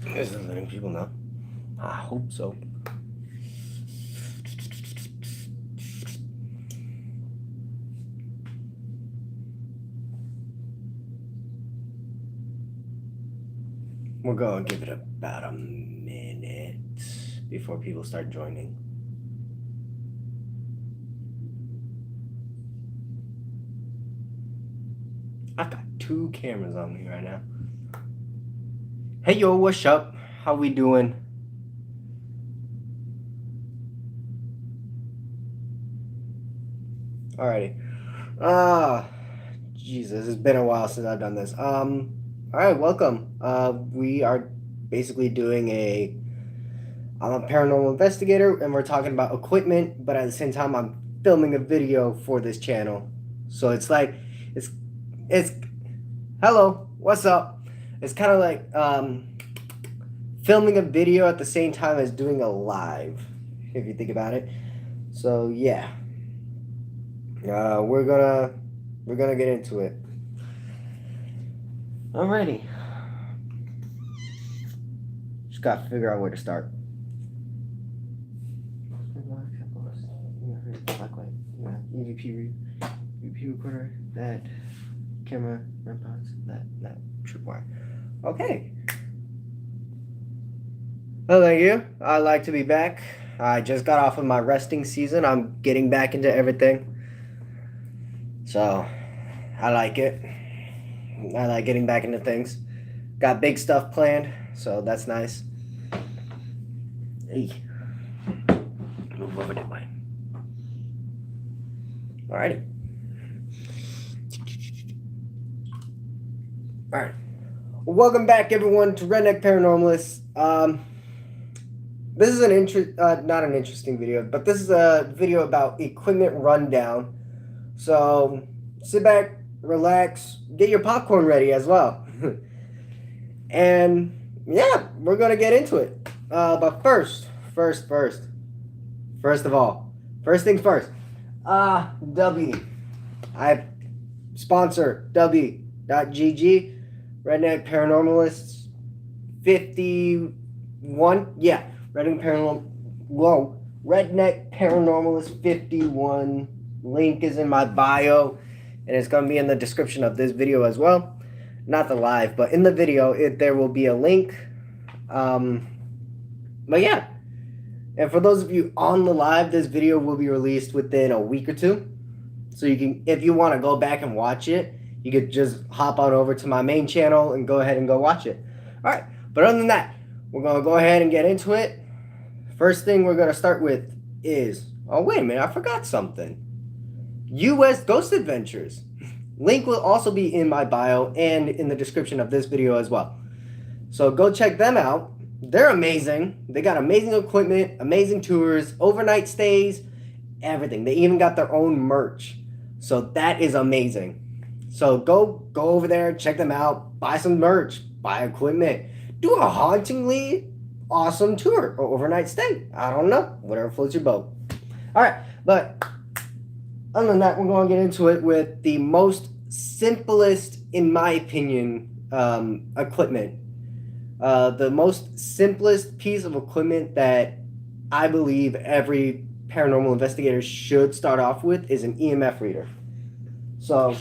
Isn't letting people know. I hope so. We're going to give it about a minute before people start joining. I've got 2 cameras on me right now. Hey yo, what's up? How we doing? Alrighty. Jesus, it's been a while since I've done this. Alright, welcome. We are basically doing I'm a paranormal investigator and we're talking about equipment, but at the same time I'm filming a video for this channel. So it's like it's hello, what's up? It's kind of like filming a video at the same time as doing a live, if you think about it. So yeah. We're gonna get into it. Alrighty. Just gotta figure out where to start. EVP recorder, that camera, REM that tripwire. Okay. Well, thank you. I'd like to be back. I just got off of my resting season. I'm getting back into everything. So, I like it. I like getting back into things. Got big stuff planned, so that's nice. Hey. Move over that way. Alrighty. Alright. Welcome back, everyone, to Redneck Paranormalists. This is not an interesting video, but this is a video about equipment rundown. So sit back, relax, get your popcorn ready as well. And yeah, we're gonna get into it. But first of all, first things first. W. I sponsor W.GG, Redneck Paranormalists 51. Yeah, Redneck Paranormalist 51. Link is in my bio, and it's going to be in the description of this video as well. Not the live, but in the video, there will be a link. But yeah, and for those of you on the live, this video will be released within a week or two. So you can, if you want to go back and watch it, you could just hop on over to my main channel and go ahead and go watch it. All right, but other than that, we're going to go ahead and get into it. First thing we're going to start with is, oh wait a minute, I forgot something. U.S. Ghost Adventures. Link will also be in my bio and in the description of this video as well. So go check them out. They're amazing. They got amazing equipment, amazing tours, overnight stays, everything. They even got their own merch. So that is amazing. So go over there, check them out, buy some merch, buy equipment, do a hauntingly awesome tour or overnight stay. I don't know, whatever floats your boat. All right, but other than that, we're going to get into it with the most simplest, in my opinion, equipment. The most simplest piece of equipment that I believe every paranormal investigator should start off with is an EMF reader. So,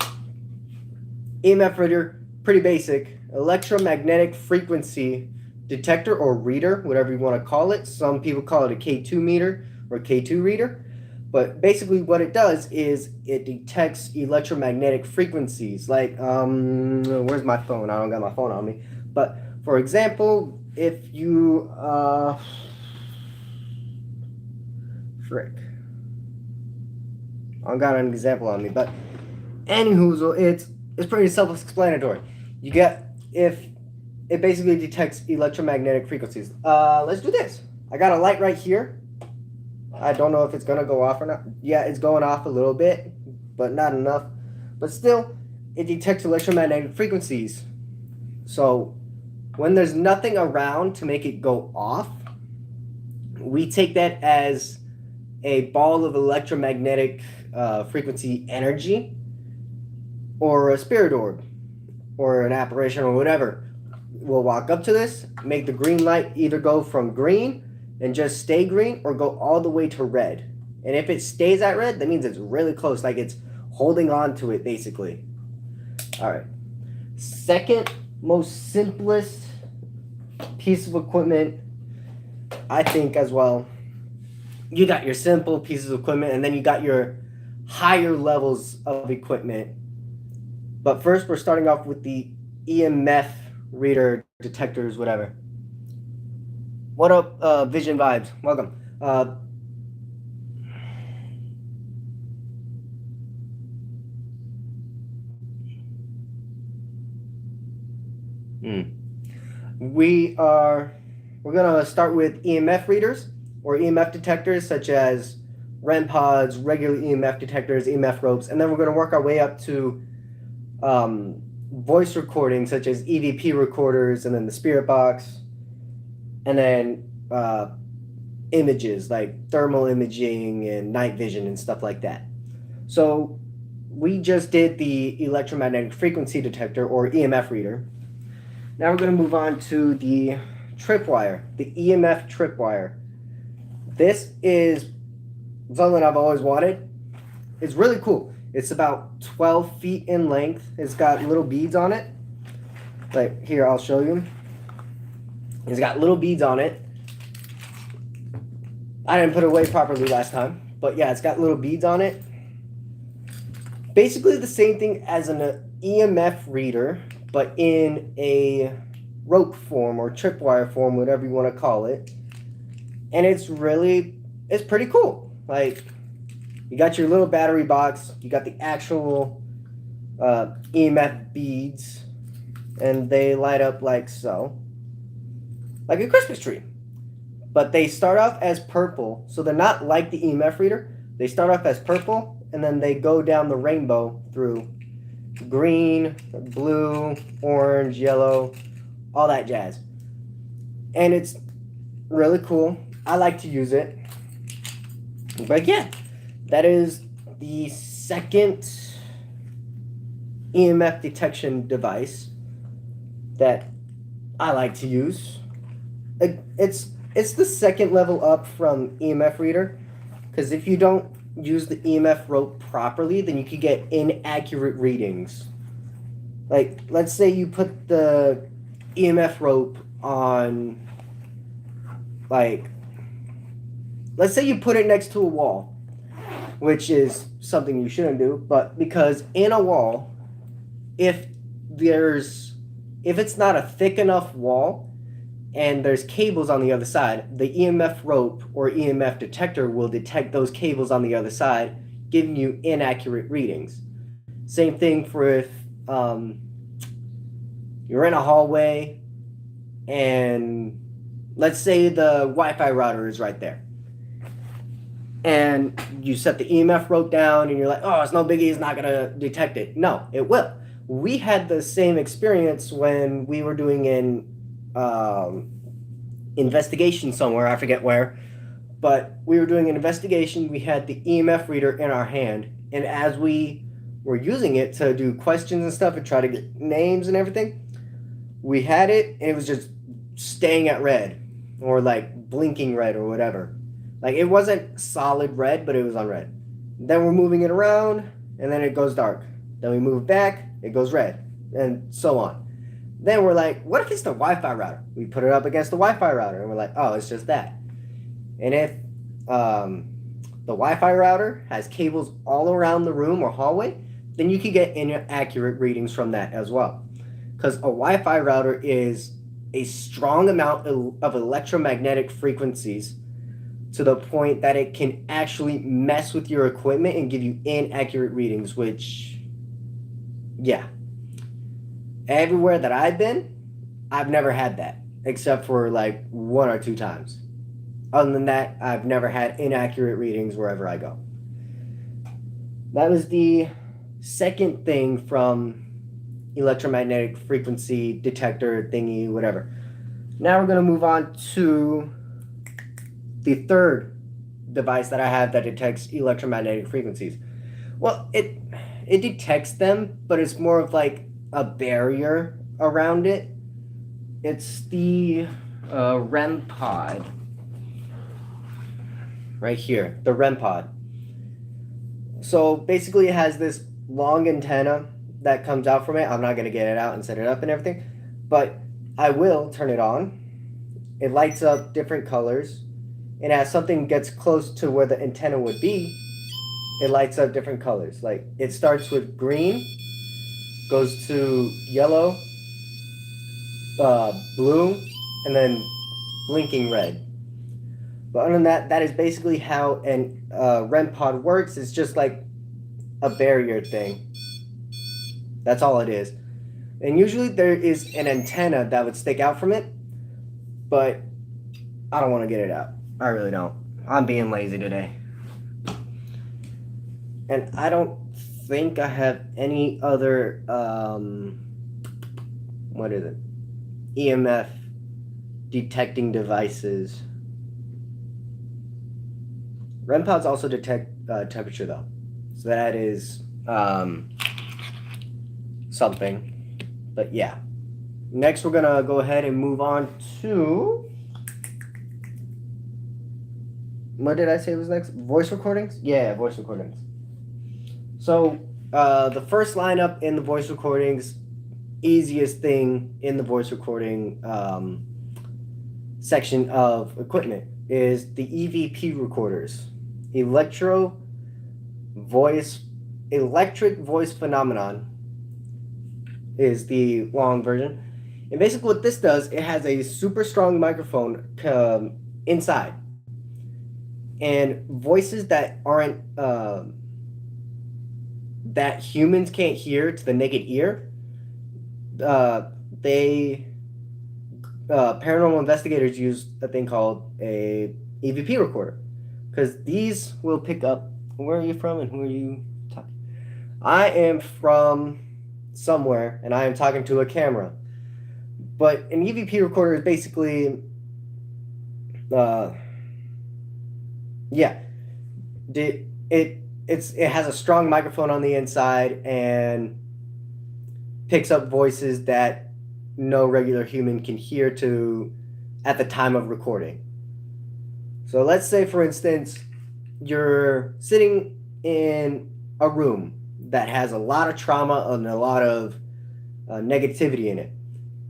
EMF reader, pretty basic. Electromagnetic frequency detector or reader, whatever you want to call it. Some people call it a K2 meter or K2 reader. But basically what it does is it detects electromagnetic frequencies. Like, where's my phone? I don't got my phone on me. But for example, if you, frick. I don't got an example on me, but anywho, it's pretty self-explanatory. You get, if it basically detects electromagnetic frequencies. Let's do this. I got a light right here. I don't know if it's going to go off or not. Yeah, it's going off a little bit, but not enough. But still, it detects electromagnetic frequencies. So when there's nothing around to make it go off, we take that as a ball of electromagnetic frequency energy or a spirit orb. or an apparition or whatever will walk up to this, make the green light either go from green and just stay green or go all the way to red. And if it stays at red, that means it's really close, like it's holding on to it basically. All right. Second most simplest piece of equipment, I think as well. You got your simple pieces of equipment and then you got your higher levels of equipment. But first we're starting off with the EMF reader, detectors, whatever. What up, Vision Vibes? Welcome. We're gonna start with EMF readers or EMF detectors such as REM pods, regular EMF detectors, EMF ropes, and then we're gonna work our way up to voice recording such as EVP recorders, and then the spirit box, and then images like thermal imaging and night vision and stuff like that. So we just did the electromagnetic frequency detector or EMF reader. Now we're going to move on to the tripwire, the EMF tripwire. This is something I've always wanted. It's really cool. It's about 12 feet in length. It's got little beads on it. Like here, I'll show you. It's got little beads on it. I didn't put it away properly last time, but yeah, it's got little beads on it. Basically the same thing as an EMF reader, but in a rope form or tripwire form, whatever you want to call it. And it's pretty cool. Like, you got your little battery box, you got the actual EMF beads, and they light up like so, like a Christmas tree. But they start off as purple, so they're not like the EMF reader. They start off as purple, and then they go down the rainbow through green, blue, orange, yellow, all that jazz. And it's really cool. I like to use it. But yeah, that is the second EMF detection device that I like to use. It's the second level up from EMF reader, because if you don't use the EMF rope properly, then you could get inaccurate readings. Like, let's say you put the EMF rope on, like, let's say you put it next to a wall, which is something you shouldn't do, but because in a wall, if it's not a thick enough wall and there's cables on the other side, the EMF rope or EMF detector will detect those cables on the other side, giving you inaccurate readings. Same thing for if you're in a hallway and let's say the Wi-Fi router is right there. And you set the EMF rope down and you're like, oh, it's no biggie, it's not going to detect it. No, it will. We had the same experience when we were doing an investigation somewhere, I forget where, but we were doing an investigation. We had the EMF reader in our hand, and as we were using it to do questions and stuff and try to get names and everything, we had it and it was just staying at red or like blinking red or whatever. Like, it wasn't solid red, but it was on red. Then we're moving it around and then it goes dark. Then we move back, it goes red, and so on. Then we're like, what if it's the Wi-Fi router? We put it up against the Wi-Fi router and we're like, oh, it's just that. And if the Wi-Fi router has cables all around the room or hallway, then you can get inaccurate readings from that as well. Because a Wi-Fi router is a strong amount of electromagnetic frequencies to the point that it can actually mess with your equipment and give you inaccurate readings, which, yeah. Everywhere that I've been, I've never had that, except for like 1 or 2 times. Other than that, I've never had inaccurate readings wherever I go. That was the second thing from electromagnetic frequency detector thingy, whatever. Now we're going to move on to the third device that I have that detects electromagnetic frequencies. Well, it detects them, but it's more of like a barrier around it. It's the REM pod. Right here, the REM pod. So basically it has this long antenna that comes out from it. I'm not going to get it out and set it up and everything, but I will turn it on. It lights up different colors, and as something gets close to where the antenna would be, it lights up different colors. Like it starts with green, goes to yellow, blue, and then blinking red. But other than that, that is basically how an REM pod works. It's just like a barrier thing. That's all it is. And usually there is an antenna that would stick out from it, but I don't want to get it out. I really don't. I'm being lazy today. And I don't think I have any other, what is it? EMF detecting devices. REM pods also detect temperature though. So that is something. But yeah. Next we're gonna go ahead and move on to, what did I say was next? Voice recordings? Yeah, voice recordings. So the first lineup in the voice recordings, easiest thing in the voice recording section of equipment is the EVP recorders. Electric voice phenomenon is the long version. And basically what this does, it has a super strong microphone inside. And voices that aren't, that humans can't hear to the naked ear, paranormal investigators use a thing called a EVP recorder, because these will pick up. Where are you from and who are you talking? I am from somewhere and I am talking to a camera. But an EVP recorder is basically, it has a strong microphone on the inside and picks up voices that no regular human can hear to at the time of recording. So let's say, for instance, you're sitting in a room that has a lot of trauma and a lot of negativity in it.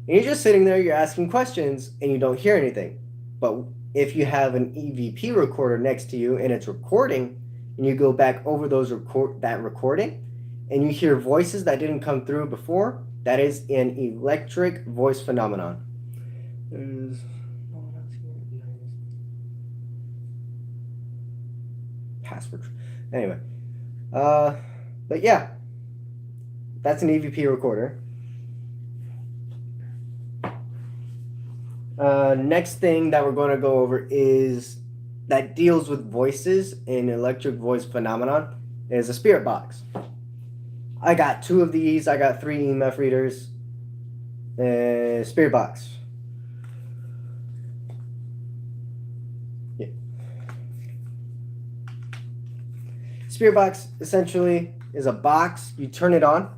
And you're just sitting there, you're asking questions, and you don't hear anything. But if you have an EVP recorder next to you and it's recording, and you go back over that recording, and you hear voices that didn't come through before, that is an electric voice phenomenon. There's no one else here. Password. Anyway, but yeah, that's an EVP recorder. Next thing that we're going to go over is that deals with voices in electric voice phenomenon is a spirit box. I got 2 of these. I got 3 EMF readers. Spirit box. Yeah. Spirit box essentially is a box. You turn it on.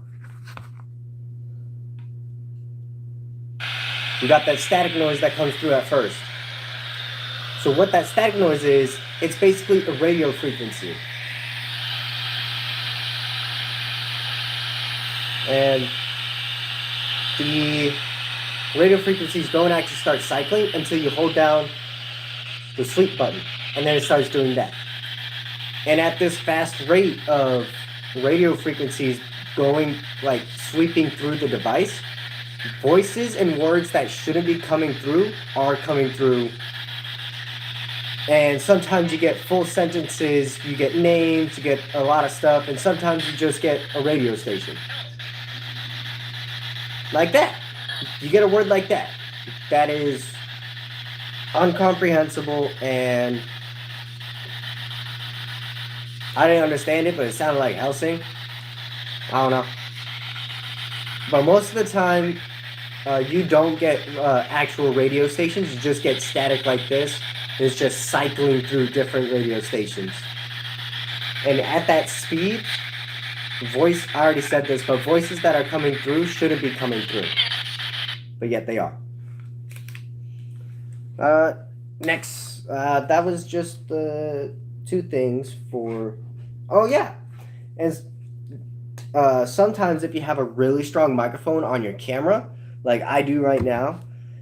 You got that static noise that comes through at first. So what that static noise is, it's basically a radio frequency. And the radio frequencies don't actually start cycling until you hold down the sleep button. And then it starts doing that. And at this fast rate of radio frequencies going, like sweeping through the device, voices and words that shouldn't be coming through are coming through. And sometimes you get full sentences, you get names, you get a lot of stuff, and sometimes you just get a radio station. Like that. You get a word like that. That is incomprehensible, and I didn't understand it, but it sounded like Helsing. I don't know. But most of the time, you don't get actual radio stations. You just get static like this. It's just cycling through different radio stations. And at that speed, voice, I already said this, but voices that are coming through shouldn't be coming through. But yet they are. Next, that was just two things for. Oh yeah, and sometimes if you have a really strong microphone on your camera, like I do right now,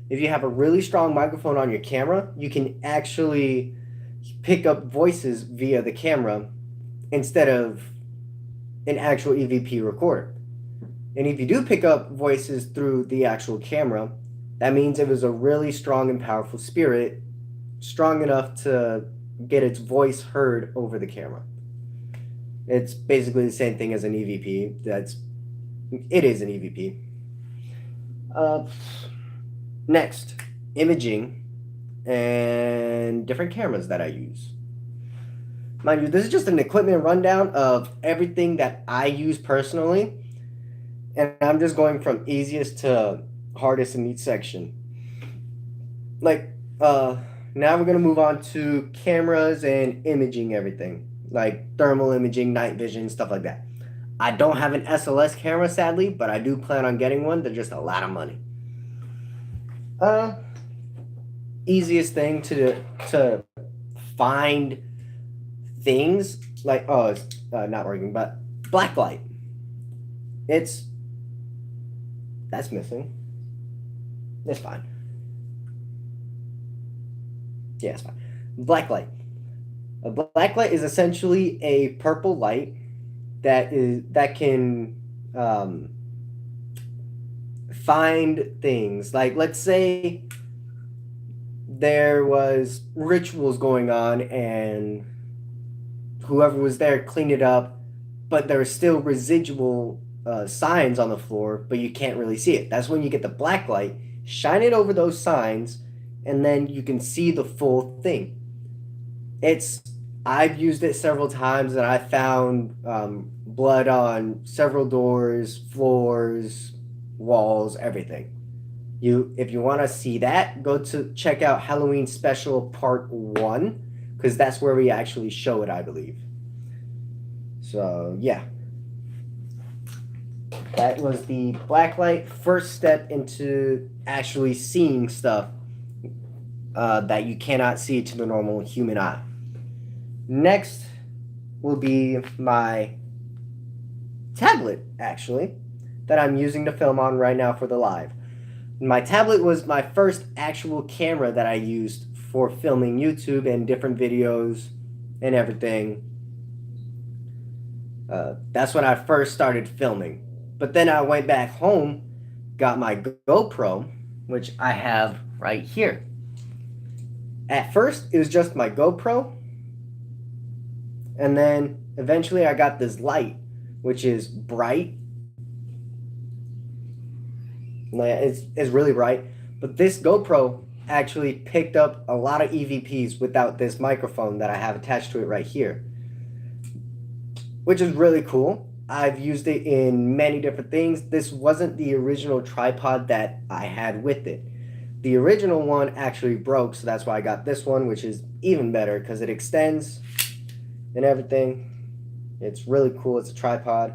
if you have a really strong microphone on your camera, you can actually pick up voices via the camera instead of an actual EVP recorder. And if you do pick up voices through the actual camera, that means it was a really strong and powerful spirit, strong enough to get its voice heard over the camera. It's basically the same thing as an EVP. It is an EVP. Next, imaging and different cameras that I use. Mind you, this is just an equipment rundown of everything that I use personally, and I'm just going from easiest to hardest in each section. Like, now we're gonna move on to cameras and imaging everything, like thermal imaging, night vision, stuff like that. I don't have an SLS camera, sadly, but I do plan on getting one. They're just a lot of money. Easiest thing to find things like it's not working, but blacklight. That's missing. It's fine. Yeah, it's fine. Blacklight. A blacklight is essentially a purple light that can find things. Like, let's say there was rituals going on and whoever was there cleaned it up, but there are still residual signs on the floor, but you can't really see it. That's when you get the black light, shine it over those signs, and then you can see the full thing. I've used it several times, and I found blood on several doors, floors, walls, everything. If you want to see that, go to check out Halloween Special Part 1, because that's where we actually show it, I believe. So, yeah. That was the blacklight first step into actually seeing stuff that you cannot see to the normal human eye. Next will be my tablet, actually, that I'm using to film on right now for the live. My tablet was my first actual camera that I used for filming YouTube and different videos and everything. That's when I first started filming. But then I went back home, got my GoPro, which I have right here. At first, it was just my GoPro. And then eventually I got this light, which is bright. It's really bright. But this GoPro actually picked up a lot of EVPs without this microphone that I have attached to it right here, which is really cool. I've used it in many different things. This wasn't the original tripod that I had with it. The original one actually broke, so that's why I got this one, which is even better because it extends and everything. It's really cool. It's a tripod.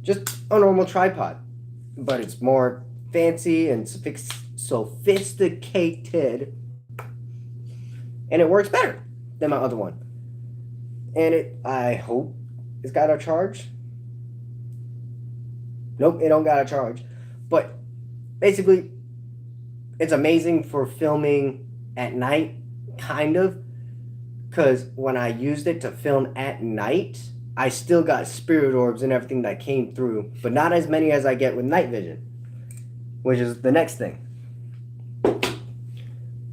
Just a normal tripod, but it's more fancy and sophisticated, and it works better than my other one. And I hope it's got a charge. Nope, it don't got a charge. But basically, it's amazing for filming at night, kind of, because when I used it to film at night, I still got spirit orbs and everything that came through, but not as many as I get with night vision, which is the next thing.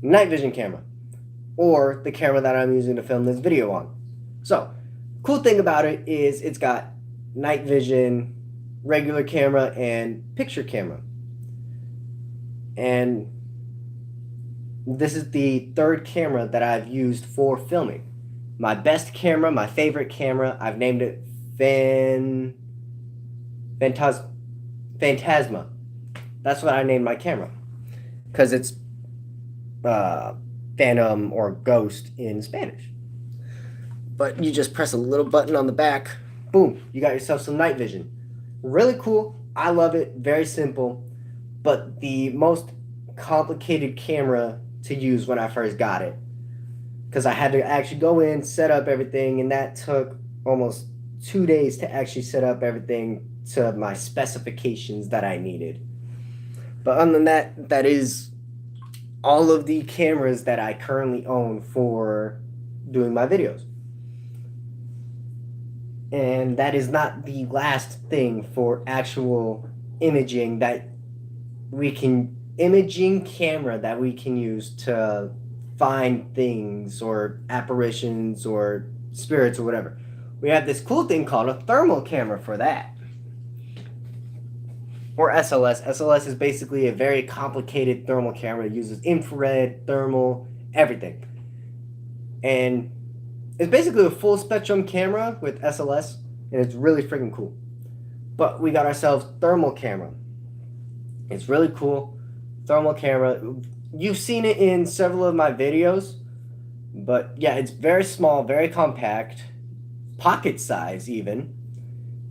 Night vision camera, or the camera that I'm using to film this video on. So, cool thing about it is it's got night vision, regular camera, and picture camera. And this is the third camera that I've used for filming. My best camera, my favorite camera, I've named it Phantasma. That's what I named my camera, because it's phantom or ghost in Spanish. But you just press a little button on the back, boom, you got yourself some night vision. Really cool. I love it. Very simple. But the most complicated camera to use when I first got it. Because I had to actually go in, set up everything, and that took almost 2 days to actually set up everything to my specifications that I needed. But other than that, that is all of the cameras that I currently own for doing my videos. And that is not the last thing for actual imaging imaging camera that we can use to find things or apparitions or spirits or whatever. We have this cool thing called a thermal camera for that. Or SLS. SLS is basically a very complicated thermal camera. It uses infrared, thermal, everything. And it's basically a full spectrum camera with SLS, and it's really freaking cool. But we got ourselves thermal camera. It's really cool. Thermal camera. You've seen it in several of my videos, but yeah, it's very small, very compact, pocket size even,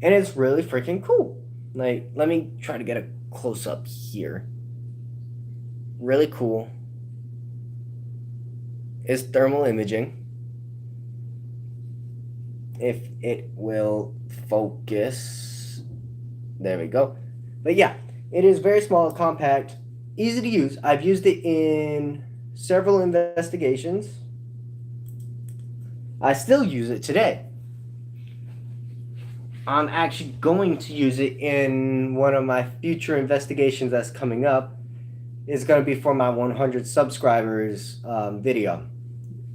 and it's really freaking cool. Like, let me try to get a close up here. Really cool. It's thermal imaging. If it will focus. There we go. But yeah, it is very small, compact, easy to use. I've used it in several investigations. I still use it today. I'm actually going to use it in one of my future investigations that's coming up. It's going to be for my 100 subscribers video.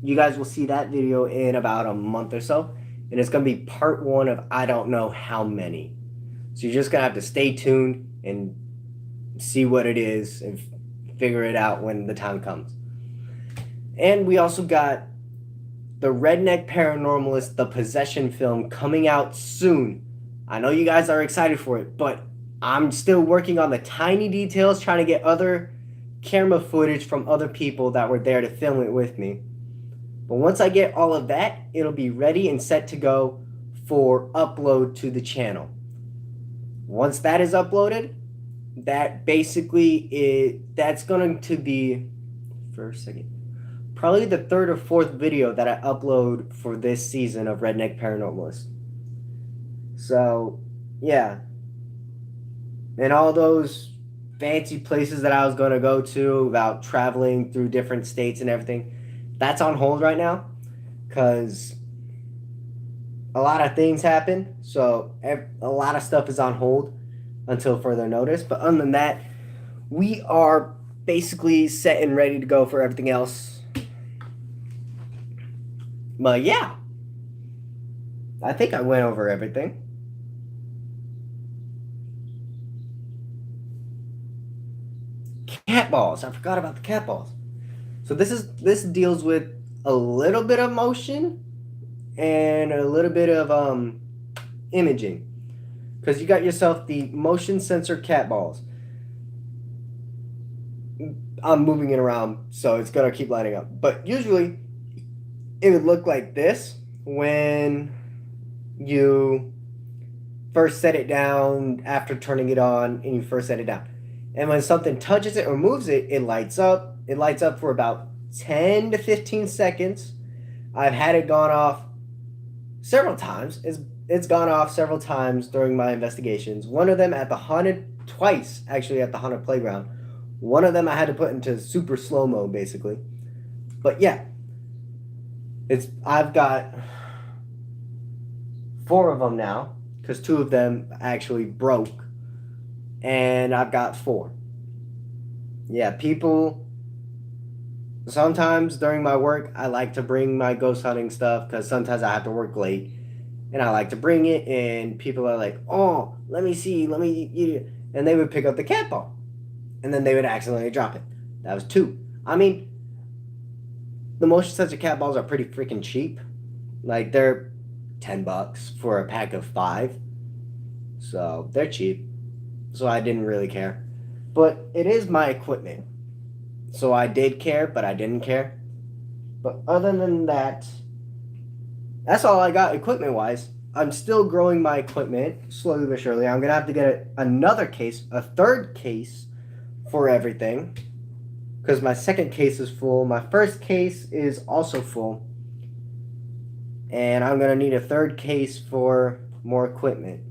You guys will see that video in about a month or so. And it's going to be part 1 of I don't know how many. So you're just going to have to stay tuned and see what it is and figure it out when the time comes. And we also got the Redneck Paranormalist, the Possession film, coming out soon. I know you guys are excited for it, but I'm still working on the tiny details, trying to get other camera footage from other people that were there to film it with me. But once I get all of that, it'll be ready and set to go for upload to the channel. Once that is uploaded, that basically that's going to be, for a second, probably the 3rd or 4th video that I upload for this season of Redneck Paranormalist. So, yeah. And all those fancy places that I was going to go to about traveling through different states and everything, that's on hold right now because a lot of things happen. So a lot of stuff is on hold until further notice. But other than that, we are basically set and ready to go for everything else. But yeah, I think I went over everything. Cat balls. I forgot about the cat balls. So this deals with a little bit of motion and a little bit of imaging, because you got yourself the motion sensor cat balls. I'm moving it around, so it's gonna keep lighting up. But usually, it would look like this when you first set it down after turning it on, and you first set it down. And when something touches it or moves it, it lights up. It lights up for about 10 to 15 seconds. I've had it gone off several times. It's gone off several times during my investigations. One of them at the twice actually at the haunted playground. One of them I had to put into super slow-mo basically. But yeah, I've got 4 of them now because 2 of them actually broke. And I've got 4. Yeah, people, sometimes during my work, I like to bring my ghost hunting stuff because sometimes I have to work late. And I like to bring it, and people are like, oh, let me see, and they would pick up the cat ball. And then they would accidentally drop it. That was 2. I mean, the motion sensor cat balls are pretty freaking cheap. Like, they're $10 for a pack of 5. So, they're cheap. So I didn't really care. But it is my equipment. So I did care, but I didn't care. But other than that, that's all I got equipment-wise. I'm still growing my equipment slowly but surely. I'm gonna have to get another case, a third case for everything, because my second case is full. My first case is also full, and I'm gonna need a third case for more equipment.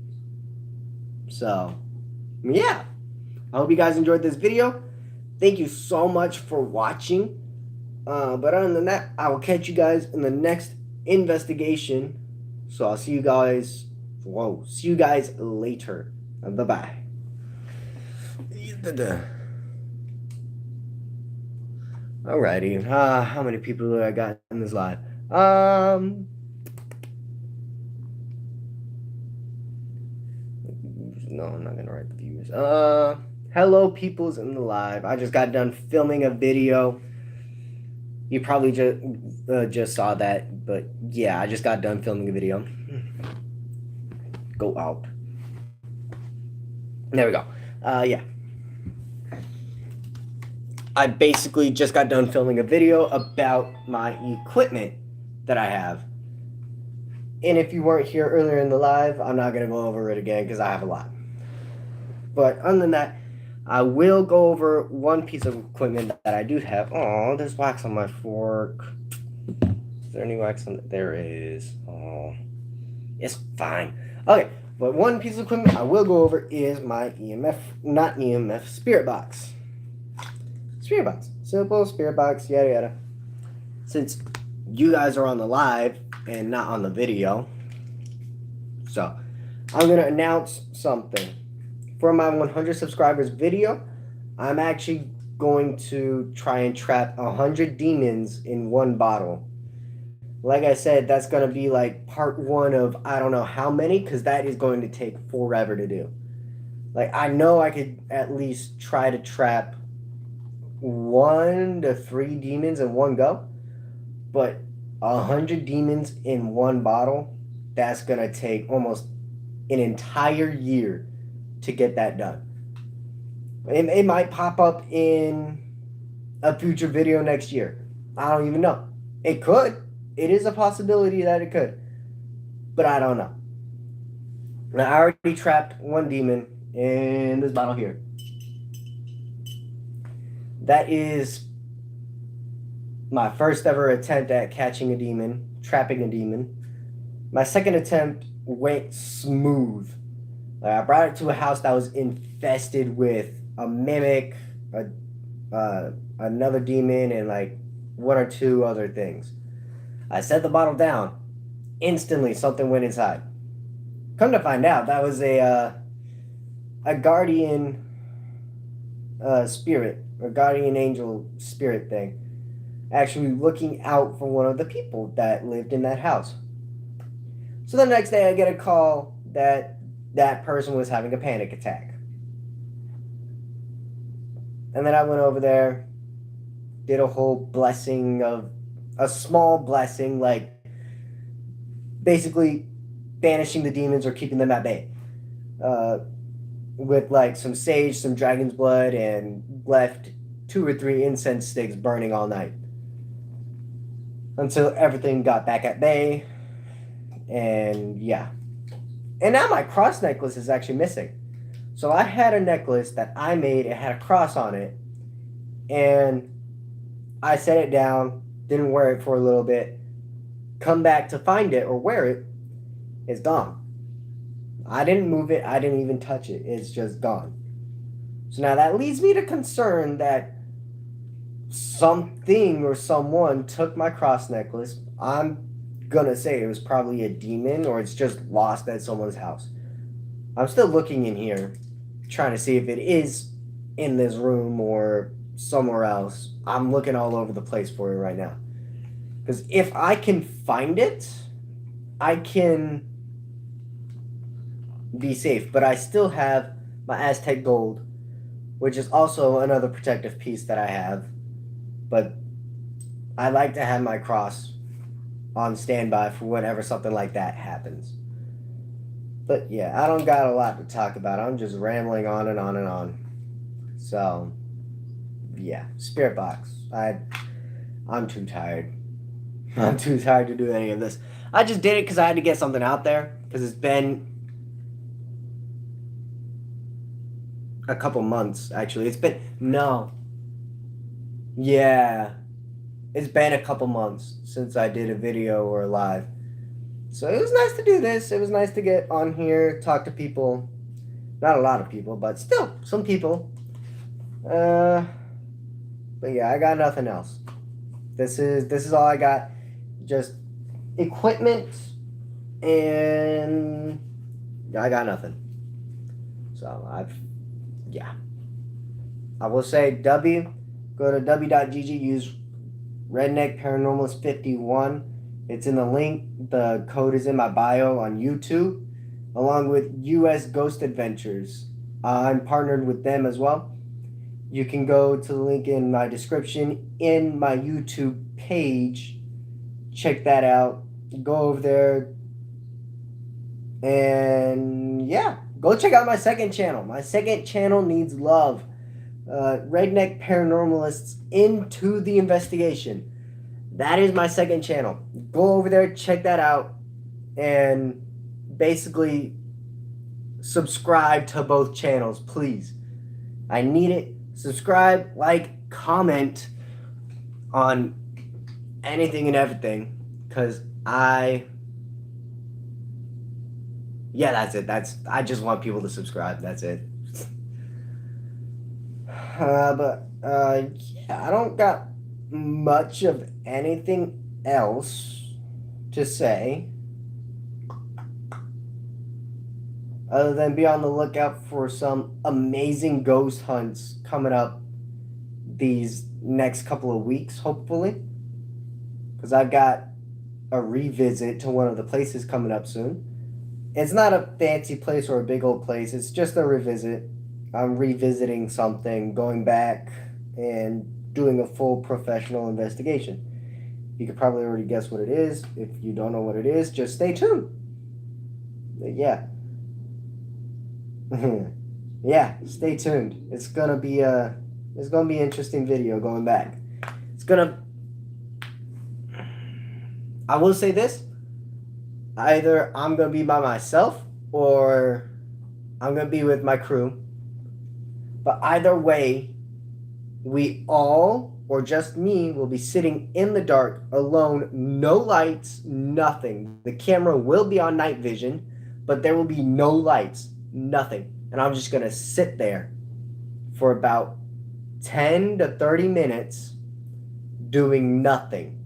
So, yeah. I hope you guys enjoyed this video. Thank you so much for watching. But other than that, I will catch you guys in the next investigation. So I'll see you guys. Whoa. See you guys later. Bye-bye. Alrighty. How many people do I got in this live? No, I'm not gonna write the viewers. Hello, peoples in the live. I just got done filming a video. You probably just saw that, but yeah, I just got done filming a video. Go out. There we go. Yeah. I basically just got done filming a video about my equipment that I have. And if you weren't here earlier in the live, I'm not going to go over it again because I have a lot. But other than that, I will go over one piece of equipment that I do have. Oh, there's wax on my fork. Is there any wax on it? There is. Oh, it's fine. Okay, but one piece of equipment I will go over is my spirit box. Spirit box. Simple spirit box, yada yada. Since you guys are on the live and not on the video, so I'm going to announce something. For my 100 subscribers video, I'm actually going to try and trap 100 demons in one bottle. Like I said, that's going to be like part 1 of I don't know how many, because that is going to take forever to do. Like, I know I could at least try to trap 1 to 3 demons in one go, but 100 demons in one bottle, that's going to take almost an entire year to get that done. It might pop up in a future video next year. I don't even know. It could. It is a possibility that it could. But I don't know. Now, I already trapped 1 demon in this bottle here. That is my first ever attempt at catching a demon, trapping a demon. My second attempt went smooth. Like, I brought it to a house that was infested with a mimic, another demon, and like 1 or 2 other things. I set the bottle down. Instantly, something went inside. Come to find out, that was a guardian spirit, or guardian angel spirit thing, actually looking out for one of the people that lived in that house. So the next day, I get a call that that person was having a panic attack. And then I went over there, did a whole blessing of a small blessing, like basically banishing the demons or keeping them at bay. With like some sage, some dragon's blood, and left 2 or 3 incense sticks burning all night. Until everything got back at bay. And yeah. And now my cross necklace is actually missing. So I had a necklace that I made. It had a cross on it. And I set it down. Didn't wear it for a little bit. Come back to find it or wear it. It's gone. I didn't move it. I didn't even touch it. It's just gone. So now that leads me to concern that something or someone took my cross necklace. I'm gonna say it was probably a demon, or it's just lost at someone's house. I'm still looking in here, trying to see if it is in this room or somewhere else. I'm looking all over the place for it right now. Because if I can find it, I can be safe. But I still have my Aztec gold, which is also another protective piece that I have. But I like to have my cross on standby for whenever something like that happens. But yeah, I don't got a lot to talk about. I'm just rambling on and on and on. So yeah, spirit box. I'm too tired. I'm too tired to do any of this. I just did it because I had to get something out there. because it's been a couple months, actually. It's been, no. Yeah. It's been a couple months since I did a video or a live. So it was nice to do this. It was nice to get on here, talk to people. Not a lot of people, but still, some people. But yeah, I got nothing else. This is all I got. Just equipment, and I got nothing. So I will say go to w.gg, use Redneck Paranormalist 51. It's in the link. The code is in my bio on YouTube, along with US Ghost Adventures. I'm partnered with them as well. You can go to the link in my description in my YouTube page. Check that out. Go over there. And yeah, go check out my second channel. My second channel needs love. Redneck Paranormalists Into the Investigation. That is my second channel. Go over there, check that out, and basically subscribe to both channels, please. I need it. Subscribe, like, comment on anything and everything, because yeah, that's it. I just want people to subscribe. That's it. Yeah, I don't got much of anything else to say other than be on the lookout for some amazing ghost hunts coming up these next couple of weeks, hopefully, because I've got a revisit to one of the places coming up soon. It's not a fancy place or a big old place. It's just a revisit. I'm revisiting something, going back and doing a full professional investigation. You could probably already guess what it is. If you don't know what it is, just stay tuned. Yeah. Yeah, stay tuned. It's gonna be an interesting video going back. I will say this. Either I'm gonna be by myself or I'm gonna be with my crew. But either way, we all, or just me, will be sitting in the dark, alone, no lights, nothing. The camera will be on night vision, but there will be no lights, nothing. And I'm just going to sit there for about 10 to 30 minutes doing nothing.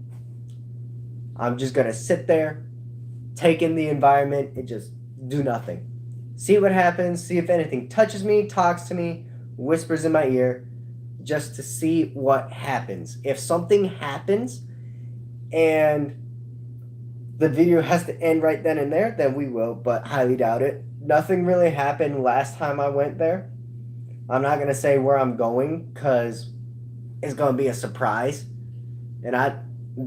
I'm just going to sit there, take in the environment, and just do nothing. See what happens, see if anything touches me, talks to me, whispers in my ear, just to see what happens. If something happens and the video has to end right then and there, then we will, but highly doubt it. Nothing really happened last time I went there. I'm not going to say where I'm going because it's going to be a surprise. And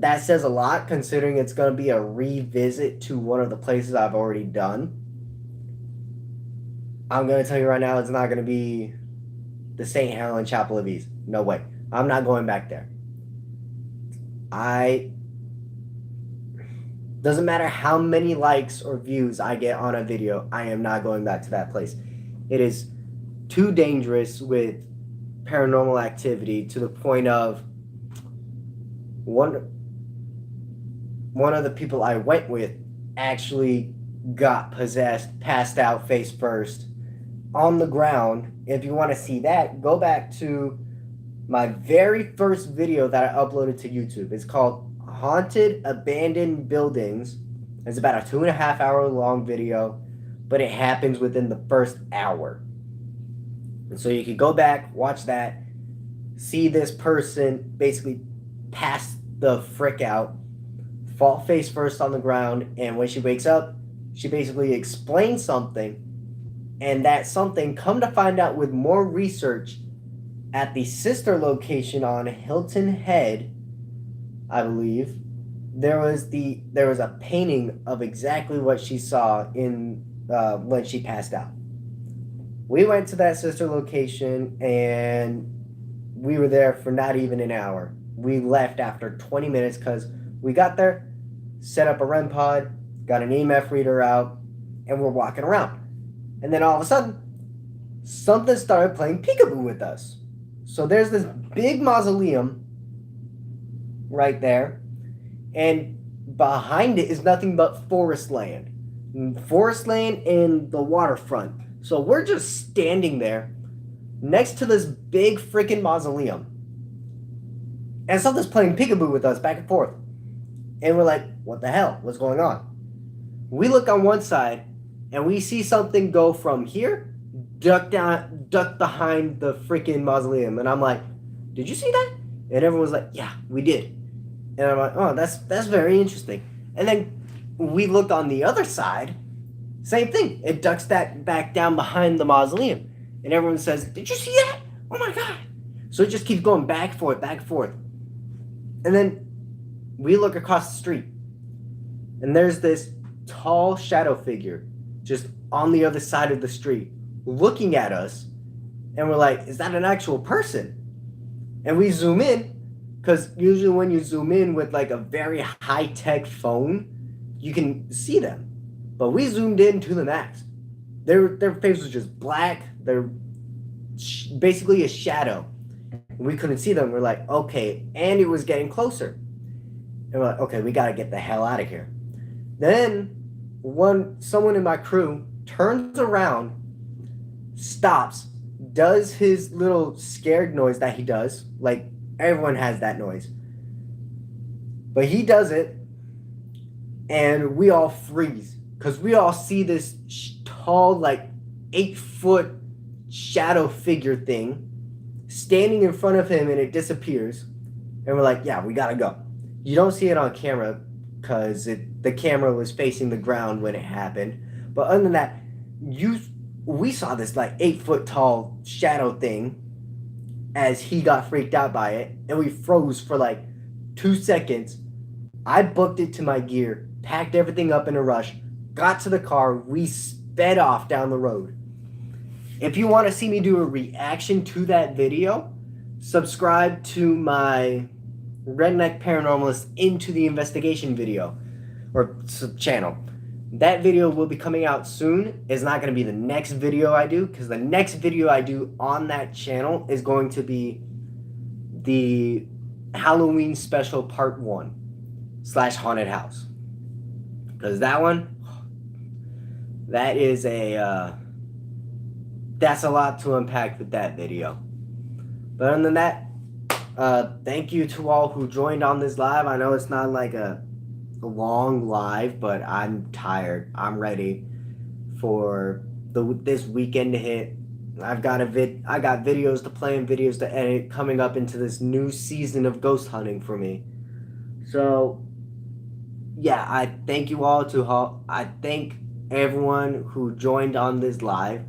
that says a lot considering it's going to be a revisit to one of the places I've already done. I'm going to tell you right now, it's not going to be the St. Helens Chapel of Ease. No way. I'm not going back there. Doesn't matter how many likes or views I get on a video, I am not going back to that place. It is too dangerous with paranormal activity to the point of one of the people I went with actually got possessed, passed out face first on the ground. If you want to see that, go back to my very first video that I uploaded to YouTube. It's called Haunted Abandoned Buildings. It's about a 2.5 hour long video, but it happens within the first hour. And so you can go back, watch that, see this person basically pass the frick out, fall face first on the ground, and when she wakes up, she basically explains something, and that something, come to find out with more research, at the sister location on Hilton Head, I believe, there was a painting of exactly what she saw in when she passed out. We went to that sister location and we were there for not even an hour. We left after 20 minutes because we got there, set up a REM pod, got an EMF reader out, and we're walking around. And then all of a sudden, something started playing peekaboo with us. So there's this big mausoleum right there, and behind it is nothing but forest land. Forest land and the waterfront. So we're just standing there next to this big freaking mausoleum. And something's playing peekaboo with us back and forth. And we're like, what the hell? What's going on? We look on one side and we see something go from here, duck behind the freaking mausoleum. And I'm like, did you see that? And everyone's like, yeah, we did. And I'm like, oh, that's very interesting. And then we look on the other side, same thing. It ducks that back down behind the mausoleum. And everyone says, did you see that? Oh my God. So it just keeps going back and forth, back and forth. And then we look across the street. And there's this tall shadow figure just on the other side of the street looking at us. And we're like, is that an actual person? And we zoom in, because usually when you zoom in with like a very high-tech phone, you can see them. But we zoomed in to the max. Their face was just black. They're basically a shadow. We couldn't see them. We're like, okay. And it was getting closer. And we're like, okay, we got to get the hell out of here. Then someone in my crew turns around, stops, does his little scared noise that he does. Like, everyone has that noise. But he does it, and we all freeze. Because we all see this tall, like 8-foot shadow figure thing standing in front of him, and it disappears. And we're like, yeah, we gotta go. You don't see it on camera because the camera was facing the ground when it happened. But other than that, we saw this like 8-foot tall shadow thing as he got freaked out by it, and we froze for like 2 seconds. I booked it to my gear, packed everything up in a rush, got to the car, we sped off down the road. If you want to see me do a reaction to that video, subscribe to my Redneck Paranormalist Into the Investigation video or channel. That video will be coming out soon. It's not going to be the next video I do, because the next video I do on that channel is going to be the Halloween special part 1 / haunted house. Because that one, that is that's a lot to unpack with that video. But other than that, thank you to all who joined on this live. I know it's not like a long live, but I'm tired. I'm ready for this weekend to hit. I got videos to play and videos to edit coming up into this new season of ghost hunting for me. So yeah, I thank you all. I thank everyone who joined on this live.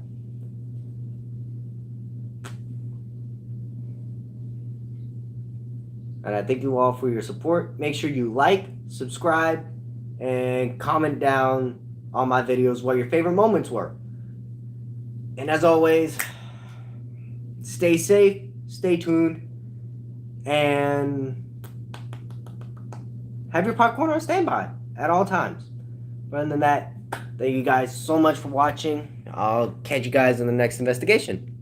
And I thank you all for your support. Make sure you like, subscribe, and comment down on my videos what your favorite moments were. And as always, stay safe, stay tuned, and have your popcorn on standby at all times. But other than that, thank you guys so much for watching. I'll catch you guys in the next investigation.